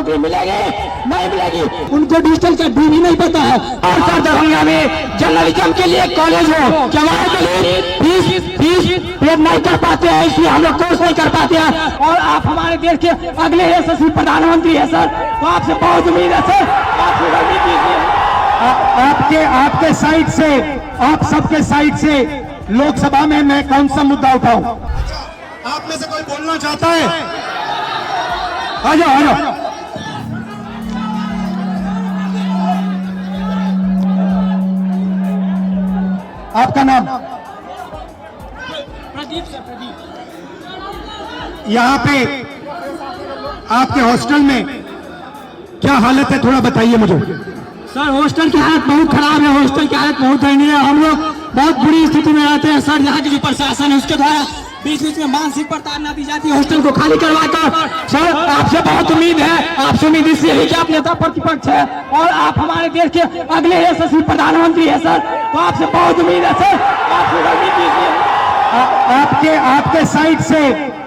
नौकरी मिलेगी नहीं मिलेगी, उनको डिजिटल का डी भी नहीं पता है। और सर दरभंगा में जर्नलिज्म के लिए कॉलेज हो क्या वहाँ फीस पे नहीं कर पाते हैं, इसलिए हम लोग कोर्स नहीं कर पाते हैं। और आप हमारे देश के अगले यशस्वी प्रधानमंत्री है सर, तो आपसे बहुत उम्मीद है सर, आपसे रणनीति आपके साइड से, आप सबके साइड से लोकसभा में मैं कौन सा मुद्दा उठाऊं? आप में से कोई बोलना चाहता है? आ जाओ आ जाओ। आपका नाम? प्रदीप सर, प्रदीप। यहाँ पे आपके हॉस्टल में क्या हालत है, थोड़ा बताइए मुझे। सर हॉस्टल की हालत बहुत खराब है, हॉस्टल की हालत बहुत दयनीय है। हम लोग बहुत बुरी स्थिति में रहते हैं सर। यहाँ की जो प्रशासन है उसके द्वारा बीच बीच में मानसिक प्रताड़ना दी जाती है हॉस्टल को खाली करवाकर। सर आपसे बहुत उम्मीद है, आपसे उम्मीद इसलिए है कि आप नेता प्रतिपक्ष है और आप हमारे देश के अगले यशस्वी प्रधानमंत्री है सर, तो आपसे बहुत उम्मीद है सर, आपसे रणनीति आपके साइड से,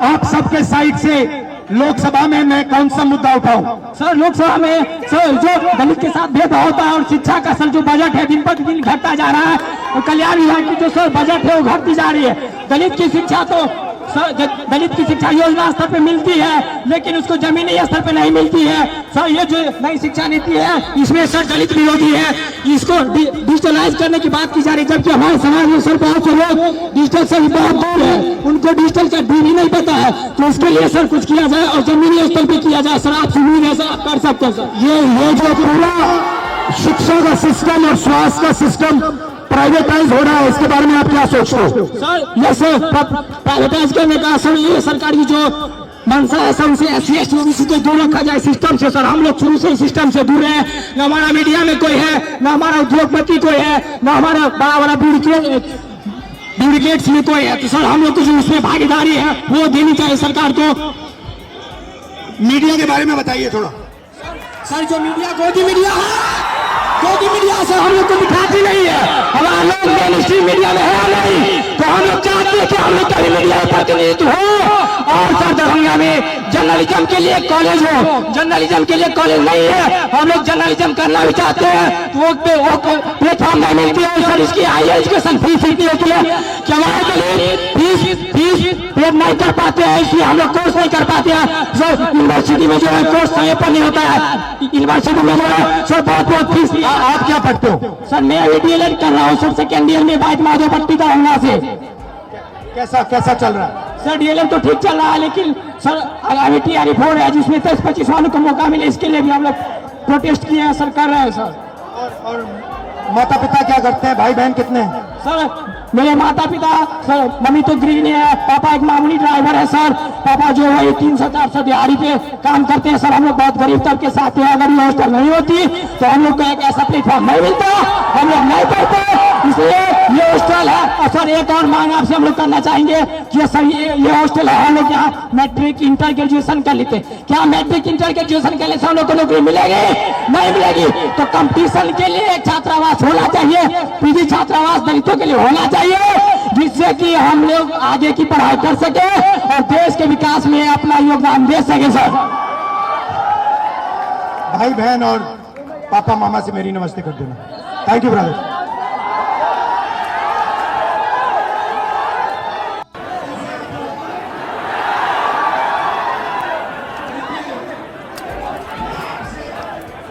आप सबके साइड से लोकसभा में मैं कौन सा मुद्दा उठाऊं? सर लोकसभा में सर जो दलित के साथ भेदभाव होता है और शिक्षा का सर जो बजट है दिन पर दिन घटता जा रहा है, और कल्याण विभाग की जो सर बजट है वो घटती जा रही है। दलित की शिक्षा तो सर दलित की शिक्षा योजना स्तर पे मिलती है लेकिन उसको जमीनी स्तर पे नहीं मिलती है सर। ये जो नई शिक्षा नीति है इसमें सर दलित विरोधी है, इसको डिजिटलाइज करने की बात की जा रही है, जबकि हमारे समाज में सर बहुत से लोग डिजिटल से बहुत दूर है, उनको डिजिटल का डी भी नहीं पता है। तो इसके लिए सर कुछ किया जाए और जमीनी स्तर पे किया जाए सर, आपसे उम्मीद है सर आप कर सकते हैं सर। ये जो पूरा शिक्षा का सिस्टम और स्वास्थ्य का सिस्टम प्राइवेटाइज हो रहा है, इसके बारे में आप क्या सोचते हो? सर ये सर प्राइवेटाइज करने का सर ये सरकार की जो मंशा है सर, उसे SC ST OBC को दूर रखा जाए सिस्टम से सर। हम लोग शुरू से सिस्टम से दूर है, न हमारा मीडिया में कोई है, न हमारा उद्योगपति कोई है, न हमारा बड़ा बड़ा ब्यूरोक्रेट्स में कोई है। तो सर हम लोग को जो उसमें भागीदारी है वो देनी चाहिए सरकार को। मीडिया के बारे में बताइए थोड़ा। सर जो मीडिया गोदी मीडिया है, गोदी मीडिया सर हम लोग को दिखाती नहीं है, हमारा लोग मेन स्ट्रीम मीडिया में है नहीं, तो हम लोग चाहते हैं कि हम लोग का मीडिया प्रतिनिधित्व हो। और सर दरभंगा में जर्नलिज्म के लिए कॉलेज हो, जर्नलिज्म के लिए कॉलेज नहीं है, हम लोग जर्नलिज्म करना भी चाहते हैं तो वो प्लेटफॉर्म नहीं मिलती है सर। इसकी हायर एजुकेशन फीस होती है क्या वहाँ के लिए फीस पे नहीं कर पाते हैं, इसलिए हम लोग कोर्स नहीं कर पाते हैं सर। यूनिवर्सिटी में जो है कोर्स समय पर नहीं होता है, यूनिवर्सिटी में जो है सर बहुत फीस। आप क्या पढ़ते हो? सर मैं DLED कर रहा हूँ सर, सेकेंड ईयर में बाइट माधोपट्टी का होना से। कैसा चल रहा है सर? DLED तो ठीक चल रहा है लेकिन सर आगामी TRE 4 है जिसमें 23-25 वालों को मौका मिले, इसके लिए भी हम लोग प्रोटेस्ट किए हैं सर, कर रहे हैं सर। और माता पिता क्या करते हैं, भाई बहन कितने हैं? सर मेरे माता पिता सर, मम्मी तो गृहिणी है, पापा एक मामूली ड्राइवर है सर। पापा जो है 300-400 दिहाड़ी पे काम करते हैं सर। हम लोग बहुत गरीब तबके के साथ हैं, अगर ये हॉस्टल नहीं होती तो हम लोग को एक ऐसा प्लेटफॉर्म नहीं मिलता, हम लोग नहीं पढ़ते, इसलिए ये हॉस्टल है। और सर एक और मांग आपसे हम लोग करना चाहेंगे कि सर ये हॉस्टल है, हम लोग यहाँ मैट्रिक इंटर ग्रेजुएशन कर लेते, क्या मैट्रिक इंटर ग्रेजुएशन के लिए हम लोग को नौकरी मिलेगी नहीं मिलेगी, तो कंपटीशन के लिए एक छात्रावास होना चाहिए, PG छात्रावास दलितों के लिए होना चाहिए, जिससे कि हम लोग आगे की पढ़ाई कर सके और देश के विकास में अपना योगदान दे सके सर। भाई बहन और पापा मामा से मेरी नमस्ते कर देना। Thank you brother.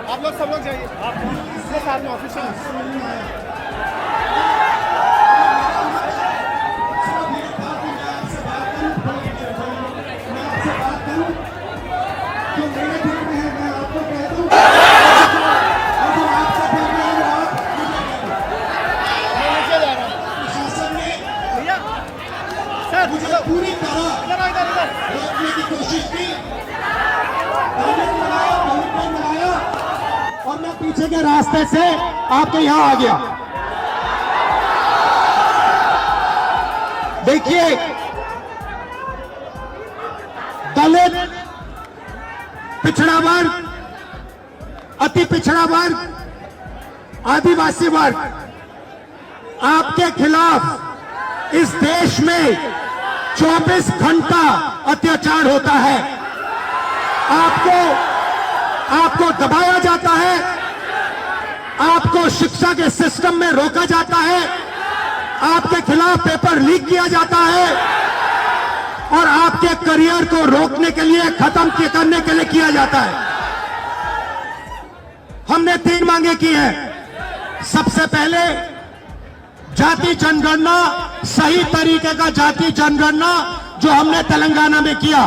आप लोग सब लोग जाइए, साथ में ऑफिस पूरी तरह रोकने की कोशिश की, और मैं पीछे के रास्ते से आपके यहाँ आ गया। देखिए दलित, पिछड़ा वर्ग, अति पिछड़ा वर्ग, आदिवासी वर्ग, आपके खिलाफ इस देश में 24 घंटा अत्याचार होता है। आपको दबाया जाता है, आपको शिक्षा के सिस्टम में रोका जाता है, आपके खिलाफ पेपर लीक किया जाता है और आपके करियर को रोकने के लिए, खत्म करने के लिए किया जाता है। हमने 3 मांगे की हैं। सबसे पहले जाति जनगणना, सही तरीके का जाति जनगणना जो हमने तेलंगाना में किया।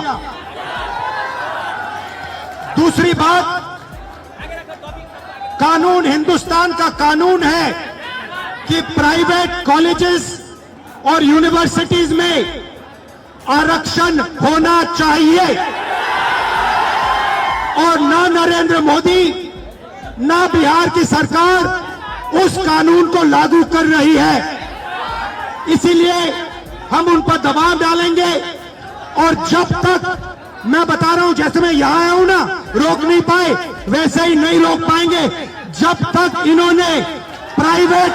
दूसरी बात, कानून, हिंदुस्तान का कानून है कि प्राइवेट कॉलेजेस और यूनिवर्सिटीज में आरक्षण होना चाहिए और ना नरेंद्र मोदी ना बिहार की सरकार उस कानून को लागू कर रही है। इसीलिए हम उन पर दबाव डालेंगे और जब तक, मैं बता रहा हूं, जैसे मैं यहां आया हूं ना, रोक नहीं पाए, वैसे ही नहीं रोक पाएंगे जब तक इन्होंने प्राइवेट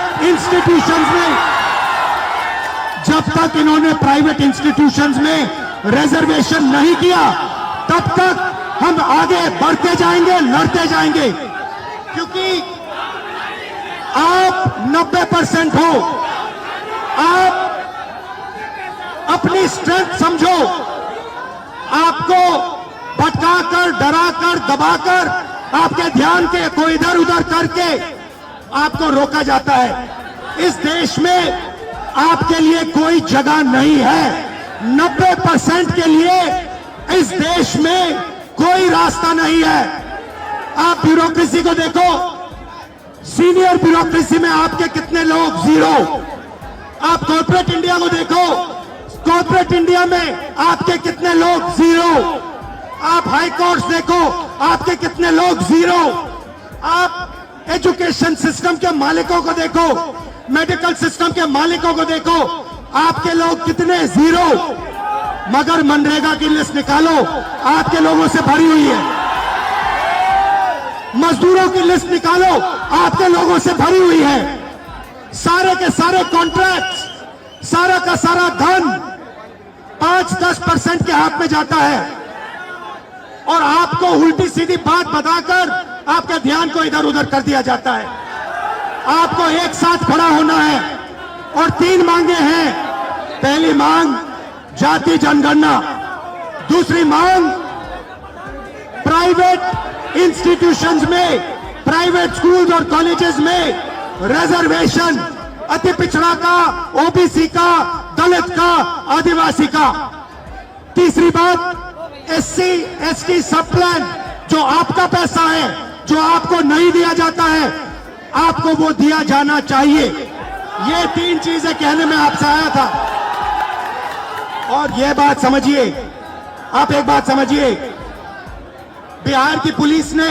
इंस्टीट्यूशंस में रिजर्वेशन नहीं किया, तब तक हम आगे बढ़ते जाएंगे, लड़ते जाएंगे। क्योंकि आप 90% हो, आप अपनी स्ट्रेंथ समझो। आपको भटकाकर, डराकर, दबाकर, आपके ध्यान को इधर उधर करके आपको रोका जाता है। इस देश में आपके लिए कोई जगह नहीं है। 90% के लिए इस देश में कोई रास्ता नहीं है। आप ब्यूरोक्रेसी को देखो, सीनियर ब्यूरोक्रेसी में आपके कितने लोग? 0। आप कॉर्पोरेट इंडिया को देखो, कॉर्पोरेट इंडिया में आपके कितने लोग? 0। आप हाई कोर्ट्स देखो, आपके कितने लोग? 0। आप एजुकेशन सिस्टम के मालिकों को देखो, मेडिकल सिस्टम के मालिकों को देखो, आपके लोग कितने? 0। मगर मनरेगा की लिस्ट निकालो, आपके लोगों से भरी हुई है। मजदूरों की लिस्ट निकालो, आपके लोगों से भरी हुई है। सारे के सारे कॉन्ट्रैक्ट्स, सारा का सारा धन 5-10% के हाथ में जाता है और आपको उल्टी सीधी बात बताकर आपके ध्यान को इधर उधर कर दिया जाता है। आपको एक साथ खड़ा होना है और 3 मांगे हैं। पहली मांग जाति जनगणना, दूसरी मांग प्राइवेट इंस्टीट्यूशंस में, प्राइवेट स्कूल्स और कॉलेजेस में रिजर्वेशन, अति पिछड़ा का, ओबीसी का, दलित का, आदिवासी का। तीसरी बात, एससी एसटी सब प्लान, जो आपका पैसा है, जो आपको नहीं दिया जाता है, आपको वो दिया जाना चाहिए। ये 3 चीजें कहने में आपसे आया था। और ये बात समझिए, आप एक बात समझिए, बिहार की पुलिस ने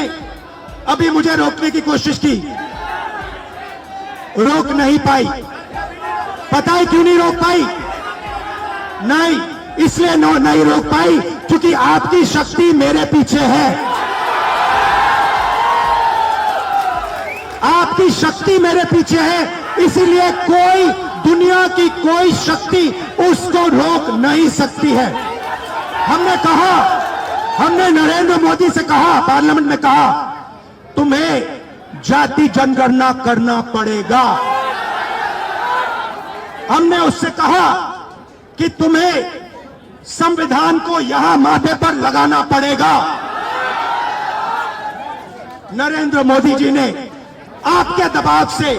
अभी मुझे रोकने की कोशिश की, रोक नहीं पाई। पता है क्यों नहीं रोक पाई? नहीं, इसलिए नहीं रोक पाई क्योंकि आपकी शक्ति मेरे पीछे है। आपकी शक्ति मेरे पीछे है, इसीलिए कोई, दुनिया की कोई शक्ति उसको रोक नहीं सकती है। हमने कहा, हमने नरेंद्र मोदी से कहा, पार्लियामेंट में कहा, तुम्हें जाति जनगणना करना पड़ेगा। हमने उससे कहा कि तुम्हें संविधान को यहां माथे पर लगाना पड़ेगा। नरेंद्र मोदी जी ने आपके दबाव से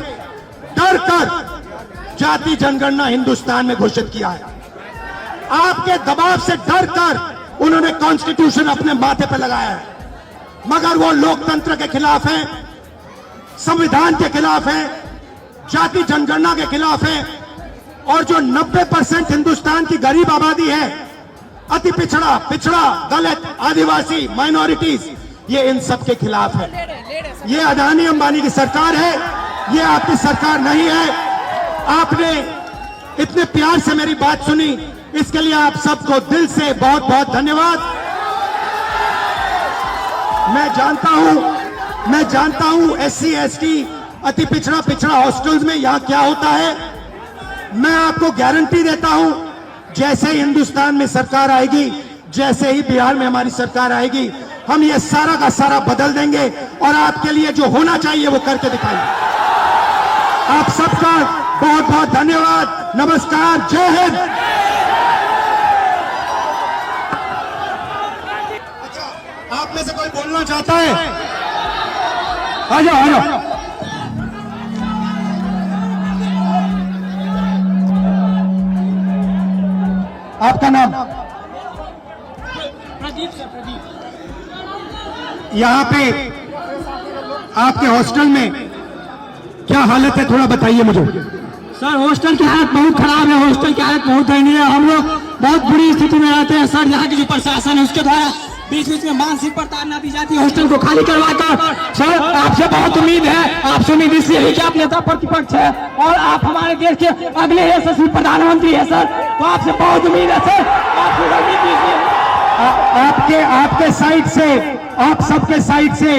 डरकर जाति जनगणना हिंदुस्तान में घोषित किया है। आपके दबाव से डरकर उन्होंने कॉन्स्टिट्यूशन अपने माथे पर लगाया है। मगर वो लोकतंत्र के खिलाफ हैं, संविधान के खिलाफ हैं, जाति जनगणना के खिलाफ हैं। और जो 90% हिंदुस्तान की गरीब आबादी है, अति पिछड़ा, दलित, आदिवासी, माइनॉरिटीज, ये इन सब के खिलाफ है। ये अदानी अंबानी की सरकार है, ये आपकी सरकार नहीं है। आपने इतने प्यार से मेरी बात सुनी, इसके लिए आप सबको दिल से बहुत बहुत धन्यवाद। मैं जानता हूं एससी एसटी, अति पिछड़ा हॉस्टल्स में यहां क्या होता है। मैं आपको गारंटी देता हूं, जैसे ही हिंदुस्तान में सरकार आएगी, जैसे ही बिहार में हमारी सरकार आएगी, हम ये सारा का सारा बदल देंगे और आपके लिए जो होना चाहिए वो करके दिखाएंगे। आप सबका बहुत बहुत धन्यवाद। नमस्कार, जय हिंद। अच्छा, आप में से कोई बोलना चाहता है? आ जाओ, आ जाओ। आपका नाम? प्रदीप सर, प्रदीप। यहाँ पे आपके हॉस्टल में क्या हालत है, थोड़ा बताइए मुझे। सर हॉस्टल की हालत बहुत खराब है, हॉस्टल की हालत बहुत दयनीय है। हम लोग बहुत बुरी स्थिति में रहते हैं सर। यहाँ की जो प्रशासन है उसके द्वारा बीच बीच में मानसिक प्रताड़ना दी जाती है हॉस्टल को खाली करवाकर। सर आपसे बहुत उम्मीद है, आपसे उम्मीद इसलिए है कि आप नेता प्रतिपक्ष है और आप हमारे देश के अगले यशस्वी प्रधानमंत्री है सर, तो आपसे बहुत उम्मीद है सर। आपसे रणनीति आपके साइड से, आप सबके साइड से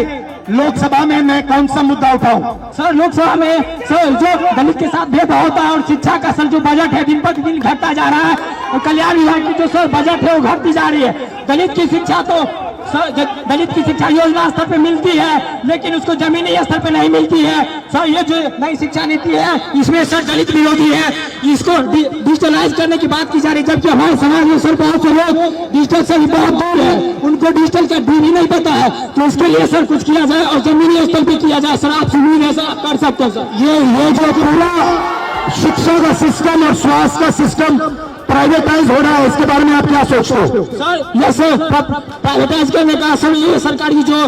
लोकसभा में मैं कौन सा मुद्दा उठाऊं? सर लोकसभा में सर जो दलित के साथ भेदभाव होता है और शिक्षा का सर जो बजट है दिन पर दिन घटता जा रहा है और कल्याण विभाग की जो सर बजट है वो घटती जा रही है। दलित की शिक्षा तो सर दलित की शिक्षा योजना स्तर पे मिलती है लेकिन उसको जमीनी स्तर पे नहीं मिलती है सर। ये जो नई शिक्षा नीति है इसमें सर दलित विरोधी है, इसको डिजिटलाइज करने की बात की जा रही है, जबकि हमारे समाज में सर बहुत से लोग डिजिटल से बहुत दूर है, उनको डिजिटल का ड्रीम ही नहीं पता है। तो उसके लिए सर कुछ किया जाए और जमीनी स्तर पे किया जाए सर। आपसे उम्मीद है सर आप कर सकते हैं सर। ये जो पूरा शिक्षा का सिस्टम और स्वास्थ्य का सिस्टम प्राइवेटाइज हो रहा है, इसके बारे में आप क्या सोचते हो? सर ये सर प्राइवेटाइज करने का सर ये सरकार की जो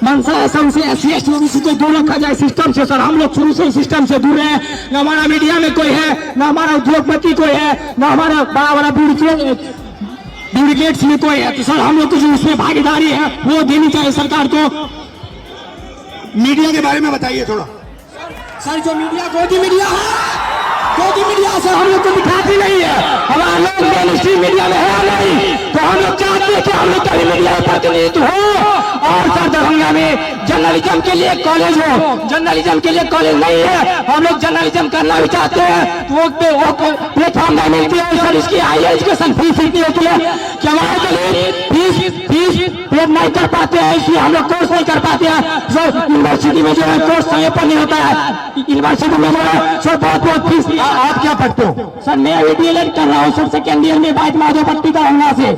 मंशा है सर, उसे SC ST OBC को दूर रखा जाए सिस्टम से सर। हम लोग शुरू से सिस्टम से दूर है, न हमारा मीडिया में कोई है, न हमारा उद्योगपति कोई है, न हमारा बड़ा बड़ा ब्यूरोक्रेट्स में कोई है। तो सर हम लोग को जो उसमें भागीदारी है वो देनी चाहिए सरकार को। मीडिया के बारे में बताइए थोड़ा। सर जो मीडिया गोदी मीडिया है, गोदी मीडिया सर हम लोग को दिखाती नहीं है, हमारा लोग मेन स्ट्रीम मीडिया में है नहीं, तो हम लोग चाहते हैं कि हम लोग का मीडिया प्रतिनिधित्व हो। और सर दरभंगा में जर्नलिज्म के लिए कॉलेज हो, जर्नलिज्म के लिए कॉलेज नहीं है, हम लोग जर्नलिज्म करना भी चाहते हैं तो वो प्लेटफॉर्म नहीं मिलती है सर। इसकी हायर एजुकेशन फीस इतनी होती है कि हमारे फीस पे नहीं कर पाते हैं, इसलिए हम लोग कोर्स नहीं कर पाते हैं सर। यूनिवर्सिटी में जो है कोर्स समय पर नहीं होता है, यूनिवर्सिटी में जो है सर बहुत फीस। आप क्या पढ़ते हो? सर मैं अभी DLED कर रहा हूँ सर, सेकेंड ईयर में बाइट माधोपट्टी का होना से।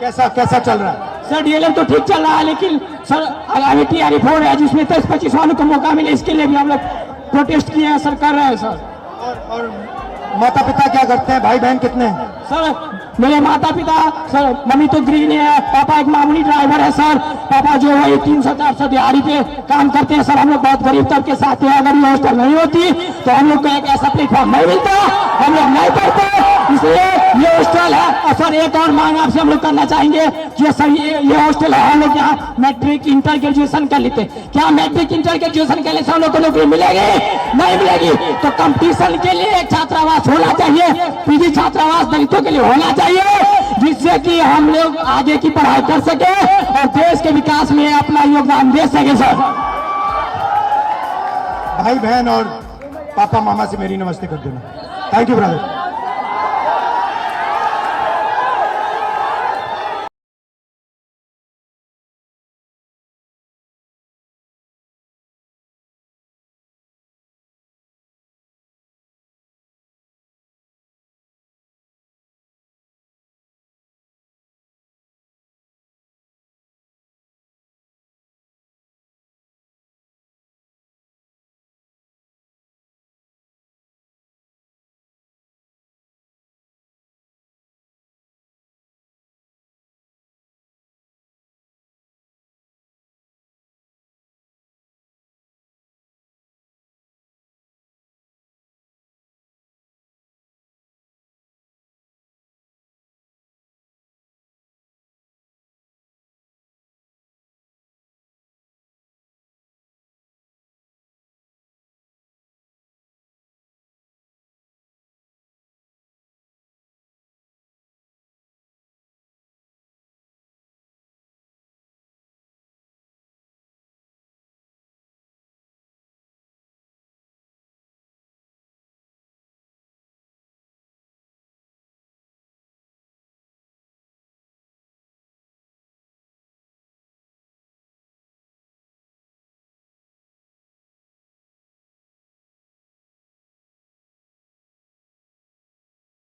कैसा चल रहा है? सर DLED तो ठीक चल रहा है लेकिन सर आगामी TRE 4 है जिसमें 23-25 वालों को मौका मिले, इसके लिए भी हम लोग प्रोटेस्ट किए हैं सर, कर रहे हैं सर। और माता पिता क्या करते हैं, भाई बहन कितने हैं? सर मेरे माता पिता सर, मम्मी तो गृहिणी है, पापा एक मामूली ड्राइवर है सर। पापा जो है 300-400 दिहाड़ी पे काम करते हैं सर। हम लोग बहुत गरीब तबके से आते हैं, अगर ये हॉस्टल नहीं होती तो हम लोग को एक ऐसा प्लेटफॉर्म नहीं मिलता, हम लोग नहीं पढ़ते, इसलिए ये हॉस्टल है। और सर एक और मांग आपसे हम लोग करना चाहेंगे कि सर ये हॉस्टल है, हम लोग यहाँ मैट्रिक इंटर ग्रेजुएशन कर लेते, क्या मैट्रिक इंटर ग्रेजुएशन के लिए हम लोग को नौकरी मिलेगी? नहीं मिलेगी। तो कंपटीशन के लिए एक छात्रावास होना चाहिए, PG छात्रावास दलितों के लिए होना चाहिए, जिससे कि हम लोग आगे की पढ़ाई कर सके और देश के विकास में अपना योगदान दे सके सर। भाई बहन और पापा मामा से मेरी नमस्ते कर देना। Thank you brother.